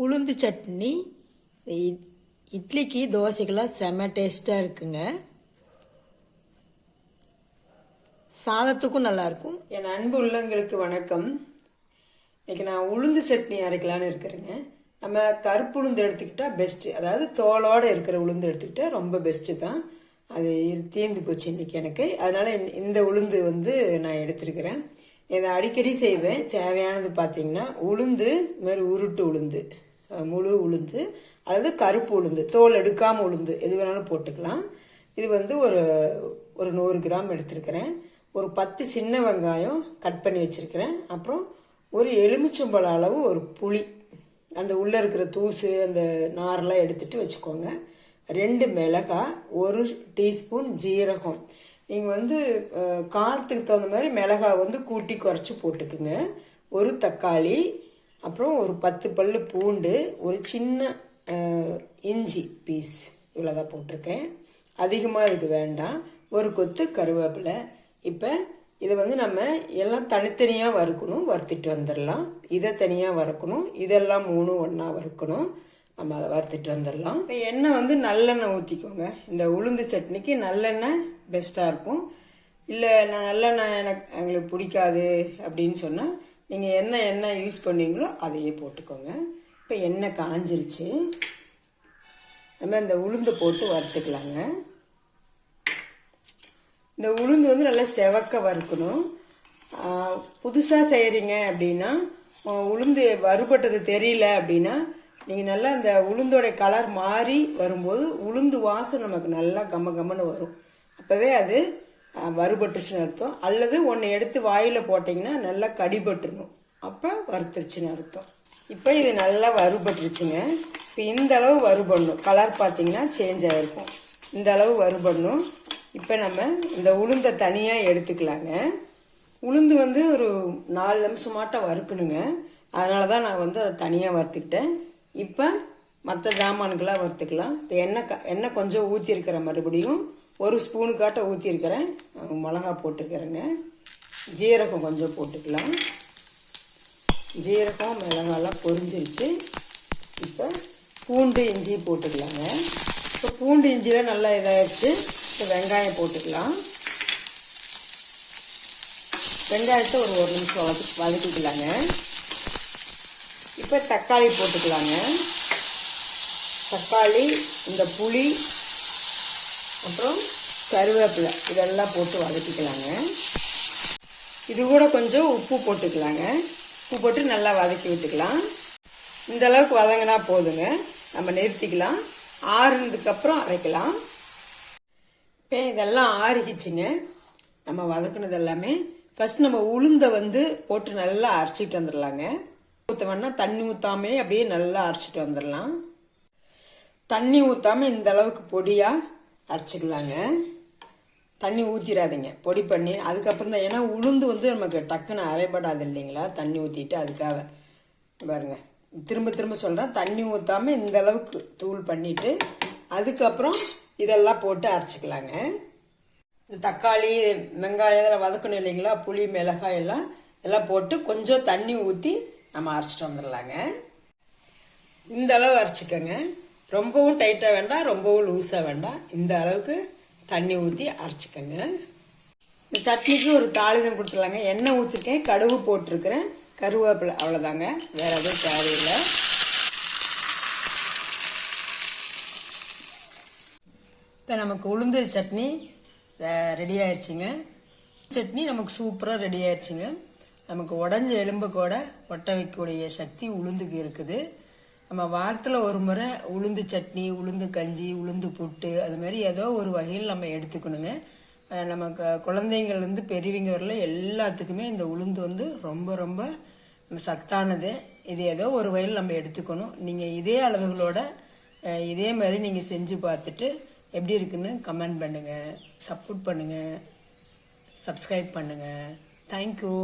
உளுந்து சட்னி இட்லிக்கு தோசைக்கெல்லாம் செம டேஸ்ட்டாக இருக்குங்க. சாதத்துக்கும் நல்லாயிருக்கும். என் அன்பு உள்ளங்களுக்கு வணக்கம். இன்றைக்கி நான் உளுந்து சட்னி அரைக்கலான்னு இருக்கிறேங்க. நம்ம கருப்பு உளுந்து எடுத்துக்கிட்டால் பெஸ்ட்டு, அதாவது தோலோடு இருக்கிற உளுந்து எடுத்துக்கிட்டால் ரொம்ப பெஸ்ட்டு தான். அது தீர்ந்து போச்சு இன்றைக்கி எனக்கு. அதனால் இந்த உளுந்து நான் எடுத்துருக்கிறேன். இதை அடிக்கடி செய்வேன். தேவையானது பார்த்திங்கன்னா உளுந்து, இதுமாதிரி உருட்டு உளுந்து, முழு உளுந்து அல்லது கருப்பு உளுந்து, தோல் எடுக்காமல் உளுந்து எது வேணாலும் போட்டுக்கலாம். இது ஒரு 100 கிராம் எடுத்துருக்கிறேன். ஒரு 10 சின்ன வெங்காயம் கட் பண்ணி வச்சுருக்கிறேன். அப்புறம் ஒரு எலுமிச்சம்பழம் அளவு ஒரு புளி, அந்த உள்ளே இருக்கிற தூசு அந்த நாரெல்லாம் எடுத்துகிட்டு வச்சுக்கோங்க. 2 மிளகாய், 1 டீஸ்பூன் ஜீரகம். நீங்கள் காரத்துக்கு தகுந்த மாதிரி மிளகாய் கூட்டி குறைச்சி போட்டுக்குங்க. ஒரு தக்காளி, அப்புறம் ஒரு 10 பல் பூண்டு, ஒரு சின்ன இஞ்சி பீஸ், இவ்வளோதான் போட்டிருக்கேன். அதிகமாக இதுக்கு வேண்டாம். ஒரு கொத்து கருவேப்பிலை. இப்போ இதை நம்ம எல்லாம் தனித்தனியாக வறுக்கணும். வறுத்துட்டு வந்துடலாம். இதை தனியாக வறுக்கணும், இதெல்லாம் 3 ஒன்றா வறுக்கணும். நம்ம அதை வறுத்துட்டு வந்துடலாம். இப்போ எண்ணெய் நல்லெண்ணெய் ஊற்றிக்கோங்க. இந்த உளுந்து சட்னிக்கு நல்லெண்ணெய் பெஸ்ட்டாக இருக்கும். இல்லை நான் நல்லெண்ணெய் எங்களுக்கு பிடிக்காது அப்படின்னு சொன்னால் நீங்கள் என்ன எண்ணெய் யூஸ் பண்ணுவீங்களோ அதையே போட்டுக்கோங்க. இப்போ எண்ணெய் காஞ்சிருச்சு. நம்ம இந்த உளுந்து போட்டு வறுத்துக்கலாங்க. இந்த உளுந்து நல்லா செவக்க வறுக்கணும். புதுசாக செய்கிறீங்க அப்படின்னா, உளுந்து வறுபட்டது தெரியல அப்படின்னா, நீங்கள் நல்லா அந்த உளுந்தோட கலர் மாறி வரும்போது உளுந்து வாசம் நமக்கு நல்லா கம்மன்னு வரும். அப்போவே அது வறுபட்டுச்சுன்னு அர்த்தம். அல்லது ஒன்று எடுத்து வாயில் போட்டிங்கன்னா நல்லா கடிபட்டுருணும், அப்போ வறுத்துருச்சுன்னு அர்த்தம். இப்போ இது நல்லா வறுபட்டுருச்சுங்க. இப்போ இந்த அளவு வறுபடணும். கலர் பார்த்தீங்கன்னா சேஞ்ச் ஆகிருக்கும். இந்த அளவு வறுபடணும். இப்போ நம்ம இந்த உளுந்தை தனியாக எடுத்துக்கலாங்க. உளுந்து ஒரு 4 நிமிஷமாட்டம் வறுக்கணுங்க. அதனால தான் நான் அதை தனியாக வறுத்துக்கிட்டேன். இப்போ மற்ற ஜாமானுக்கெல்லாம் வறுத்துக்கலாம். இப்போ எண்ணெய் கொஞ்சம் ஊற்றிருக்கிற, மறுபடியும் 1 ஸ்பூனுக்காட்ட ஊற்றிருக்கிறேன். மிளகா போட்டுக்கிறேங்க. ஜீரகம் கொஞ்சம் போட்டுக்கலாம். ஜீரகம் மிளகாலாம் பொரிஞ்சிருச்சு. இப்போ பூண்டு இஞ்சி போட்டுக்கலாங்க. இப்போ பூண்டு இஞ்சிலாம் நல்லா இதாகிடுச்சு. இப்போ வெங்காயம் போட்டுக்கலாம். வெங்காயத்தை ஒரு 1 நிமிஷம் வதக்கிக்கலாங்க. இப்போ தக்காளி போட்டுக்கலாங்க. தக்காளி, இந்த புளி, அப்புறம் கருவேப்பிலை இதெல்லாம் போட்டு வதக்கிக்கலாங்க. இது கூட கொஞ்சம் உப்பு போட்டுக்கலாங்க. உப்பு போட்டு நல்லா வதக்கி விட்டுக்கலாம். இந்த அளவுக்கு வதங்கினா போதுங்க. நம்ம நிறுத்திக்கலாம். ஆறுனதுக்கப்புறம் அரைக்கலாம். இப்போ இதெல்லாம் ஆறிக்கிச்சுங்க. நம்ம வதக்குனது எல்லாமே. ஃபஸ்ட் நம்ம உளுந்தை போட்டு நல்லா அரைச்சிட்டு வந்துடலாங்க. ஊற்ற தண்ணி ஊற்றாமே அப்படியே நல்லா அரைச்சிட்டு வந்துடலாம். தண்ணி ஊற்றாமல் இந்த அளவுக்கு பொடியாக அரைச்சிக்கலாங்க. தண்ணி ஊற்றிடாதீங்க, பொடி பண்ணி. அதுக்கப்புறம் தான், ஏன்னா உளுந்து நமக்கு டக்குன்னு அரைப்படாது இல்லைங்களா, தண்ணி ஊற்றிட்டு. அதுக்காக பாருங்க, திரும்ப சொல்கிறேன். தண்ணி ஊற்றாமல் இந்த அளவுக்கு தூள் பண்ணிவிட்டு அதுக்கப்புறம் இதெல்லாம் போட்டு அரைச்சிக்கலாங்க. இந்த தக்காளி வெங்காயம் இதெல்லாம் வதக்கணும் இல்லைங்களா, புளி மிளகாய் எல்லாம் போட்டு கொஞ்சம் தண்ணி ஊற்றி நம்ம அரைச்சிட்டு வந்துடலாங்க. இந்த அளவு அரைச்சிக்கோங்க. ரொம்பவும் டைட்டாக வேண்டாம், ரொம்பவும் லூஸாக வேண்டாம். இந்த அளவுக்கு தண்ணி ஊற்றி அரைச்சிக்கோங்க. இந்த சட்னிக்கு ஒரு தாளிதம் கொடுத்துடலாங்க. எண்ணெய் ஊற்றிருக்கேன், கடுகு போட்டிருக்கிறேன், கருவேப்பிலை, அவ்வளோதாங்க. வேறு எதுவும் தேவையில்லை. இப்போ நமக்கு உளுந்து சட்னி ரெடி ஆயிடுச்சுங்க. சட்னி நமக்கு சூப்பராக ரெடி ஆயிடுச்சுங்க. நமக்கு உடஞ்ச எலும்பு கூட ஒட்ட வைக்கக்கூடிய சக்தி உளுந்துக்கு இருக்குது. நம்ம வாரத்தில் ஒரு முறை உளுந்து சட்னி, உளுந்து கஞ்சி, உளுந்து புட்டு, அது மாதிரி ஏதோ ஒரு வகையில் நம்ம எடுத்துக்கணுங்க. நமக்கு குழந்தைங்கள்லேருந்து பெரியவங்க வரல எல்லாத்துக்குமே இந்த உளுந்து ரொம்ப ரொம்ப சத்தானது. இது ஏதோ ஒரு வகையில் நம்ம எடுத்துக்கணும். நீங்கள் இதே அளவுகளோட இதே மாதிரி நீங்கள் செஞ்சு பார்த்துட்டு எப்படி இருக்குன்னு கமெண்ட் பண்ணுங்கள், சப்போர்ட் பண்ணுங்கள், சப்ஸ்கிரைப் பண்ணுங்கள். தேங்க்யூ.